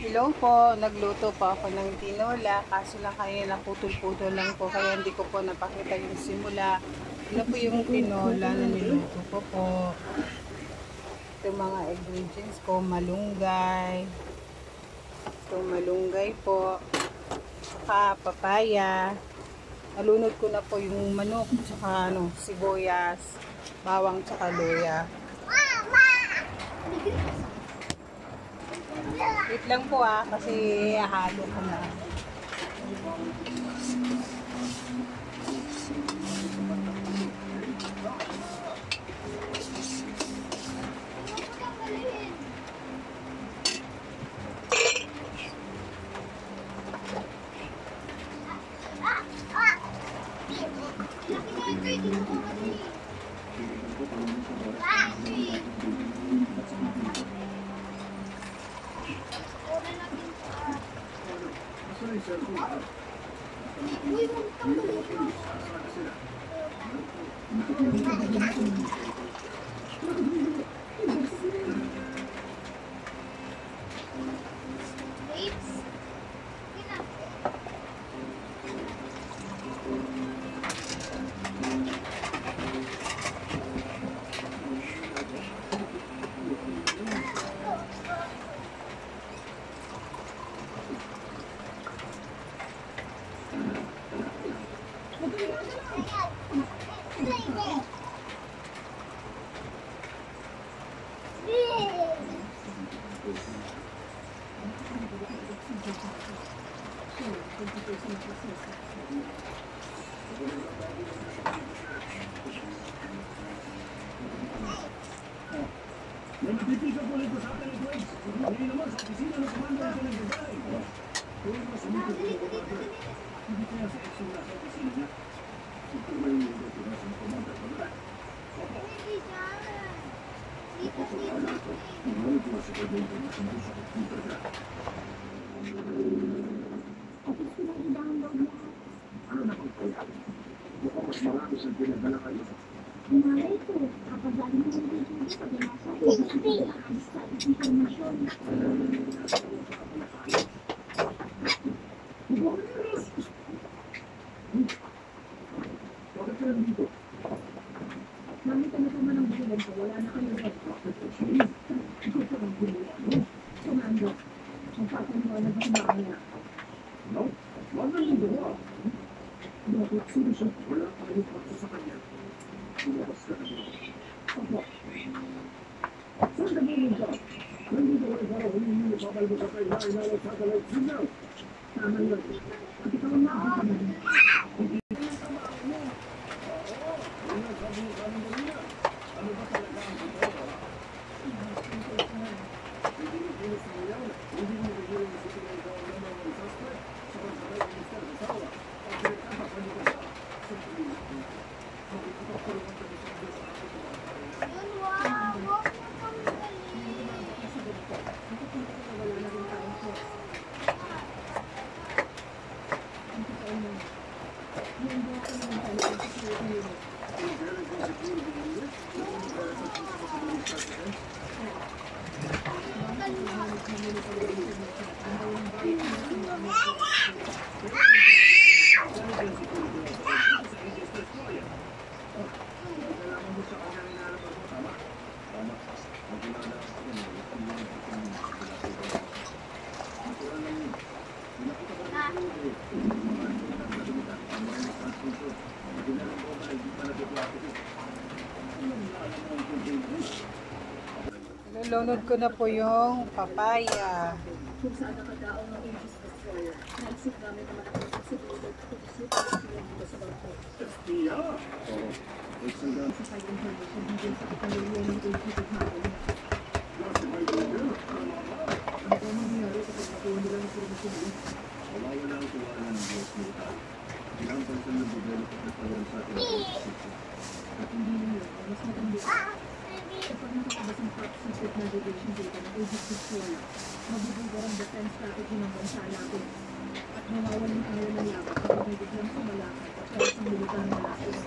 Hello po, nagluto po ako ng tinola, kaso lang kanina putol-putol lang po, kaya hindi ko po napakita yung simula. Ano po yung tinola na niluto ko po. Ito mga ingredients ko, malunggay. Ito malunggay po, saka papaya. Nalunod ko na po yung manok, saka sibuyas, bawang, saka luya. Wait lang po kasi halo ko na. Nagpipisa po nito sa ating request. Ngayon naman sa opisina ng komando ito nagbibigay. Kung masumito po yung komando, hindi kaya sa action na sa opisina niya. Ito ba yung mga opisina sa komando ito na? Hindi dyan. Dito. Ano po sa komando na sa computer niya? Tapos pinag-download na. Ano na pang kaya? Mukhang mas marami sa pinagdala kayo. Nangyari ito. Kapag lagi mo yung video sa binasa, ibig ang sa informasyon. Bakit ka nandito? Nakita na naman ang bulan ko. Wala na kayo ba? Ito pa ang bulan mo. Sumando. Ang papaniwala ba kumakaya? No? Wala nang gawa. Bakit sinusunod? Wala kayo paksa sa kanya. Lumabas ka na mo. Opo. Saan ka pumunta? Nandito ka para humingi ng babal mo sa kay na ilalang satellite signal. Tama yun. At ikaw ang nakakamalan. Ano ba talaga ang totoo? Hindi mo pinis mo yan. Hindi mo bigyan mo sa ikaw naman ng suspect sa pagsabay ng Mr. Zasawa. At pinagkakapan mo ka sa pilihan. So, ipapapulungan ka sa Diyos sa akin. Yun, wow. Huwag mo kang galing. Wala na rin tayong force. Ang totoo mo, yung buha ko naman tayo sa security unit. Nilunod ko na po yung papaya. Kung saan nakadaong ng Aegis Destroyer, naisip namin na malaking posibilidad kung isip ang dito sa barko. Sa side information, hindi sa kapalilian ng Aegis at hapon. Ano ba mangyayari kapag nakuha nila ng informasyon? Mawawala ang tiwala ng Diyos militar. Ilang pansin ng develop at nagkaroon sa ating At hindi nila, mas matindi. Kapag nakakabas ang top secret navigation data ng Aegis Destroyer, mabubugar ang defense strategy ng bansa natin. At mawawalan tayo ng laban kapag may biglang sumalakad at kaya sa militar na lakas ng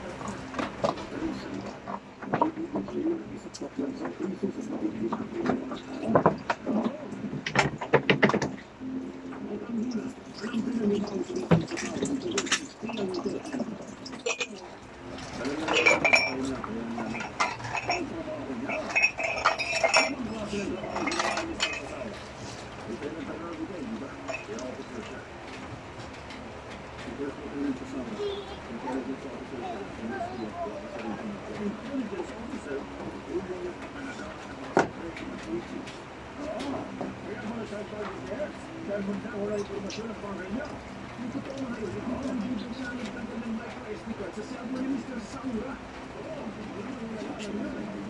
kasama. Intelligence officer at MSDF officer rin ang intelligence officer tulong ng Canada. Kaya mga shoutout yes, dahil magkawala impormasyon ng pangay niya. Yung totoo na yun, ito ang video niya ang nagtanggal ng micro SD card sa cellphone ni Mr. Saura. Hindi mo wala alam yun.